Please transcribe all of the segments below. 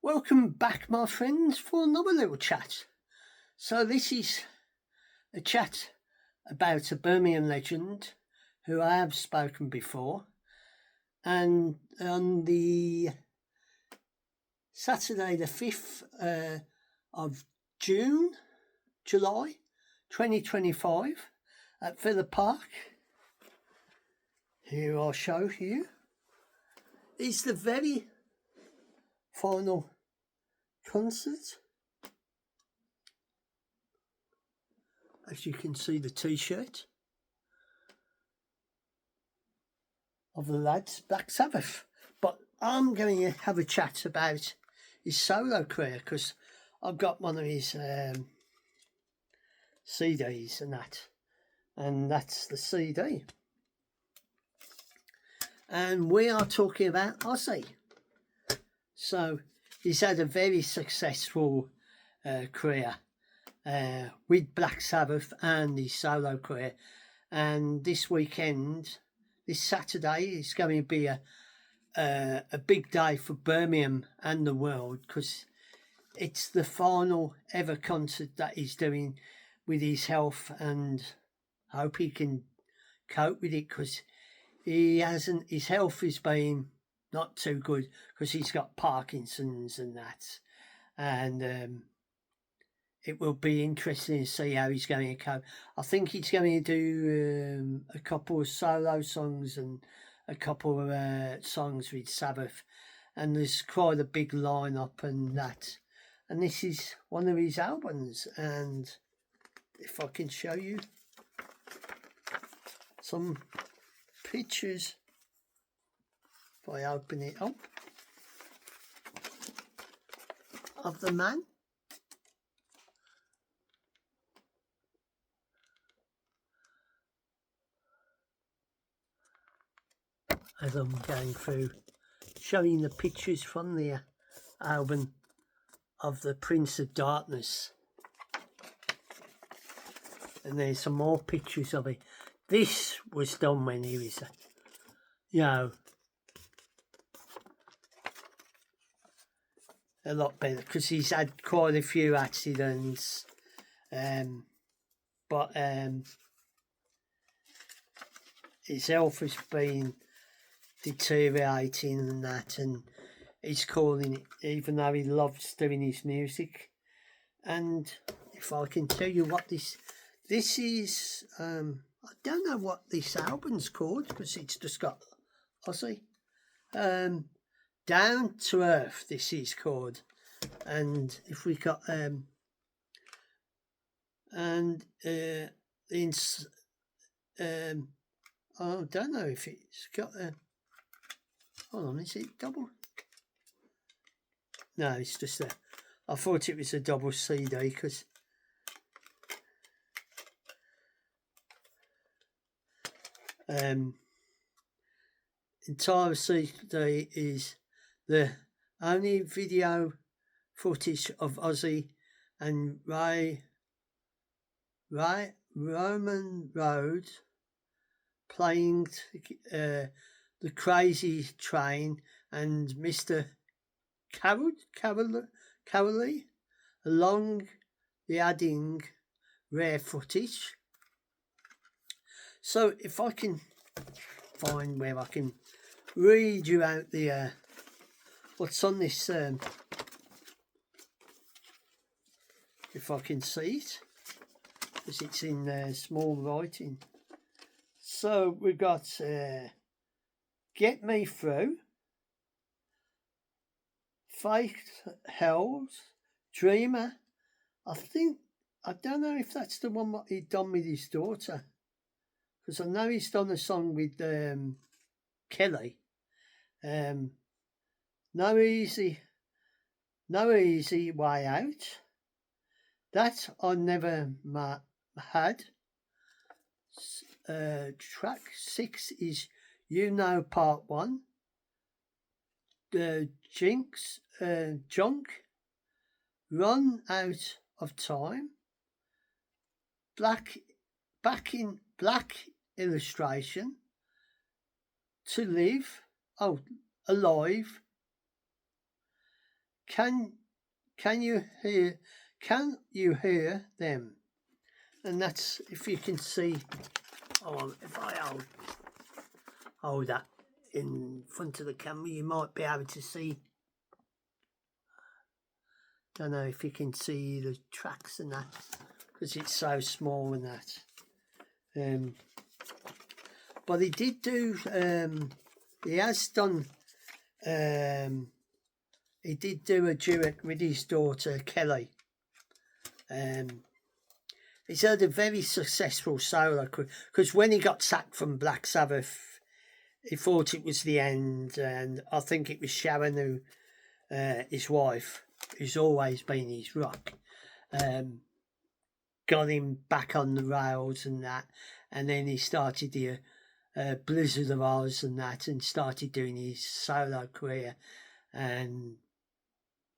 Welcome back, my friends, for another little chat. So, this is a chat about a Birmingham legend who I have spoken before. And on the Saturday, the 5th of July 2025, at Villa Park, here I'll show you, is the very final concert. As you can see, the t-shirt of the lads, Black Sabbath. But I'm going to have a chat about his solo career because I've got one of his CDs and that's the CD. And we are talking about Ozzy. So he's had a very successful career with Black Sabbath and his solo career. And this weekend, this Saturday, is going to be a big day for Birmingham and the world because it's the final ever concert that he's doing with his health, and I hope he can cope with it because his health has been not too good because he's got Parkinson's and that, and it will be interesting to see how he's going to cope. I think he's going to do a couple of solo songs and a couple of songs with Sabbath, and there's quite a big lineup and that. And this is one of his albums, and if I can show you some pictures, if I open it up, of the man. As I'm going through showing the pictures from the album of the Prince of Darkness, and there's some more pictures of it. This was done when he was a lot better because he's had quite a few accidents, but his health has been deteriorating and that, and he's calling it, even though he loves doing his music. And if I can tell you what this is, I don't know what this album's called because it's just got Ozzy. Down to Earth, this is called. And if we got I don't know if it's got a, hold on, is it double? No, it's just a, I thought it was a double CD because entire CD is the only video footage of Ozzy and Roman Road playing the Crazy Train and Mr. Carolly, along the adding rare footage. So if I can find where I can read you out the what's on this, if I can see it, because it's in small writing. So we've got Get Me Through, Fake Hells, Dreamer. I don't know if that's the one that he'd done with his daughter, because I know he's done a song with Kelly. No Easy Way Out. That I Never Had. Track 6 is You Know Part 1. The Junk, Run Out of Time, Black Illustration, To Live, Alive, Can can you hear them? And that's, if you can see. Oh, if I hold that in front of the camera, you might be able to see. Don't know if you can see the tracks and that, because it's so small and that. But he did do. He has done. He did do a duet with his daughter Kelly. He's had a very successful solo career, because when he got sacked from Black Sabbath, he thought it was the end, and I think it was Sharon, who, his wife, who's always been his rock, got him back on the rails and that, and then he started the Blizzard of Oz and that, and started doing his solo career and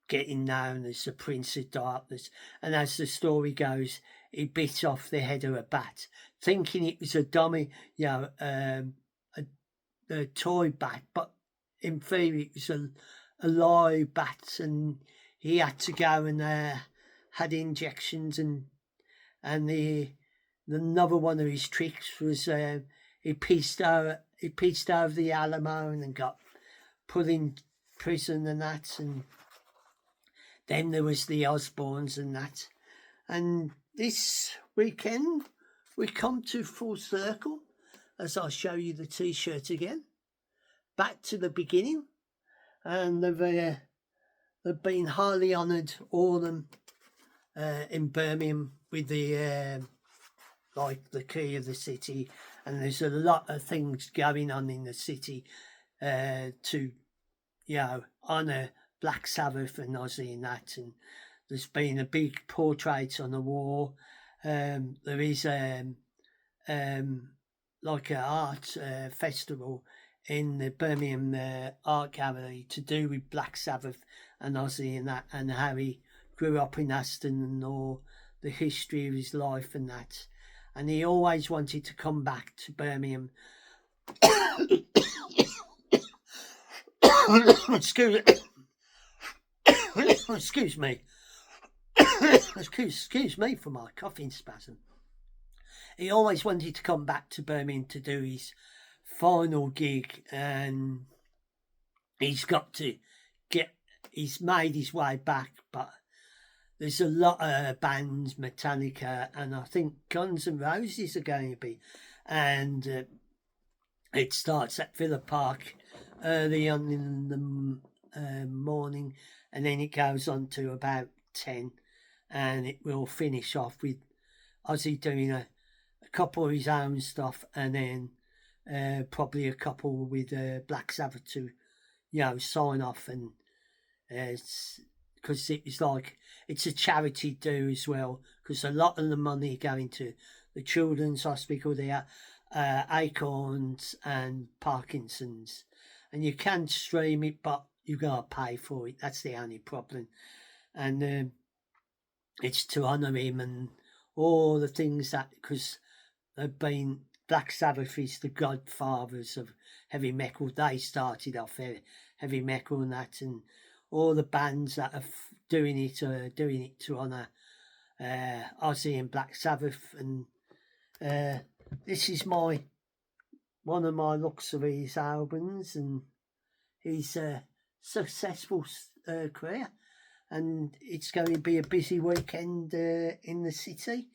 getting known as the Prince of Darkness. And as the story goes, he bit off the head of a bat, thinking it was a dummy, a toy bat, but in theory it was a live bat, and he had to go and had injections, and the another one of his tricks was he pieced over the Alamo and got put in prison and that, and then there was the Osbournes and that. And this weekend we come to full circle, as I show you the T-shirt again, back to the beginning, and they've been highly honoured, all of them, in Birmingham, with the like the key of the city, and there's a lot of things going on in the city to honour Black Sabbath and Ozzy and that, and there's been a big portrait on the wall. There is like an art festival in the Birmingham Art Gallery to do with Black Sabbath and Ozzy and that, and how he grew up in Aston and all the history of his life and that. And he always wanted to come back to Birmingham. Excuse me. Excuse me for my coughing spasm. He always wanted to come back to Birmingham to do his final gig, and he's made his way back, but there's a lot of bands, Metallica, and I think Guns N' Roses are going to be, and it starts at Villa Park early on in the morning, and then it goes on to about 10, and it will finish off with Ozzy doing a couple of his own stuff, and then probably a couple with Black Sabbath to sign off, and because it's a charity do as well, because a lot of the money going to the Children's Hospital there, Acorns and Parkinson's, and you can stream it, but you gotta pay for it. That's the only problem, and it's to honour him and all the things that, because they've been, Black Sabbath is the godfathers of heavy metal. They started off heavy metal and that, and all the bands that are doing it to honour Ozzy and Black Sabbath. And this is one of my looks of his albums, and his successful career. And it's going to be a busy weekend in the city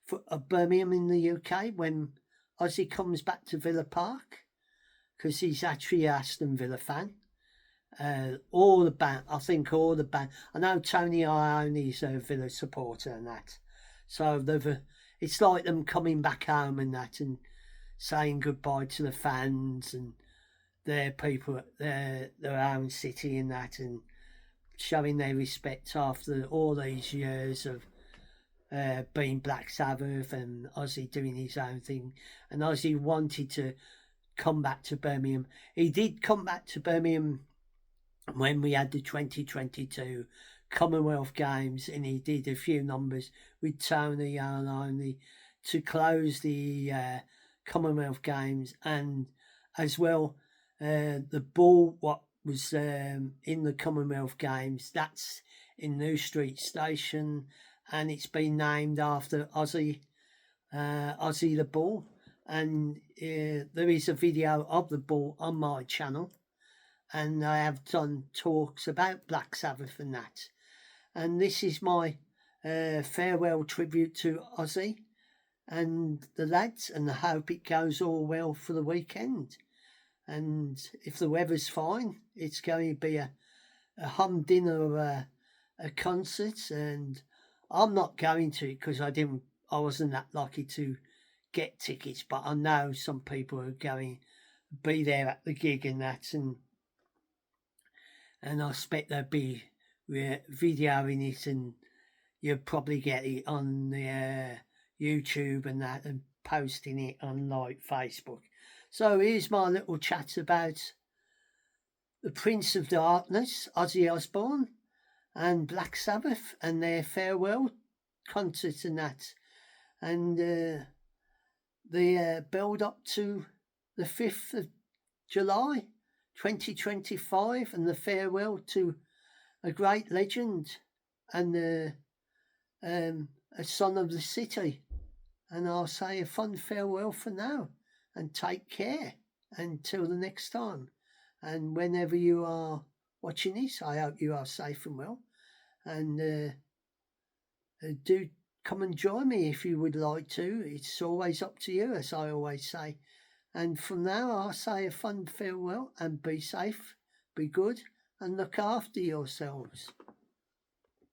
for Birmingham in the UK when Ozzy comes back to Villa Park, because he's actually an Aston Villa fan. All the band, I know Tony Iommi's a Villa supporter and that, so it's like them coming back home and that, and saying goodbye to the fans and their people at their own city and that, and showing their respect after all these years of being Black Sabbath and Ozzy doing his own thing. And Ozzy wanted to come back to Birmingham. He did come back to Birmingham when we had the 2022 Commonwealth Games, and he did a few numbers with Tony Iommi to close the Commonwealth Games, and as well the ball what was in the Commonwealth Games. That's in New Street Station, and it's been named after Ozzy the Bull. And there is a video of the bull on my channel, and I have done talks about Black Sabbath and that. And this is my farewell tribute to Ozzy and the lads, and I hope it goes all well for the weekend. And if the weather's fine, it's going to be a humdinger of a concert, and I'm not going to it because I wasn't that lucky to get tickets, but I know some people are going to be there at the gig and that, and I expect they'll be videoing it, and you'll probably get it on the YouTube and that, and posting it on like Facebook. So here's my little chat about the Prince of Darkness, Ozzy Osbourne, and Black Sabbath, and their farewell concert and that, and the build up to the 5th of July 2025, and the farewell to a great legend and a son of the city. And I'll say a fond farewell for now, and take care until the next time. And whenever you are watching this, I hope you are safe and well. And do come and join me if you would like to. It's always up to you, as I always say. And from now, I'll say a fond farewell, and be safe, be good, and look after yourselves.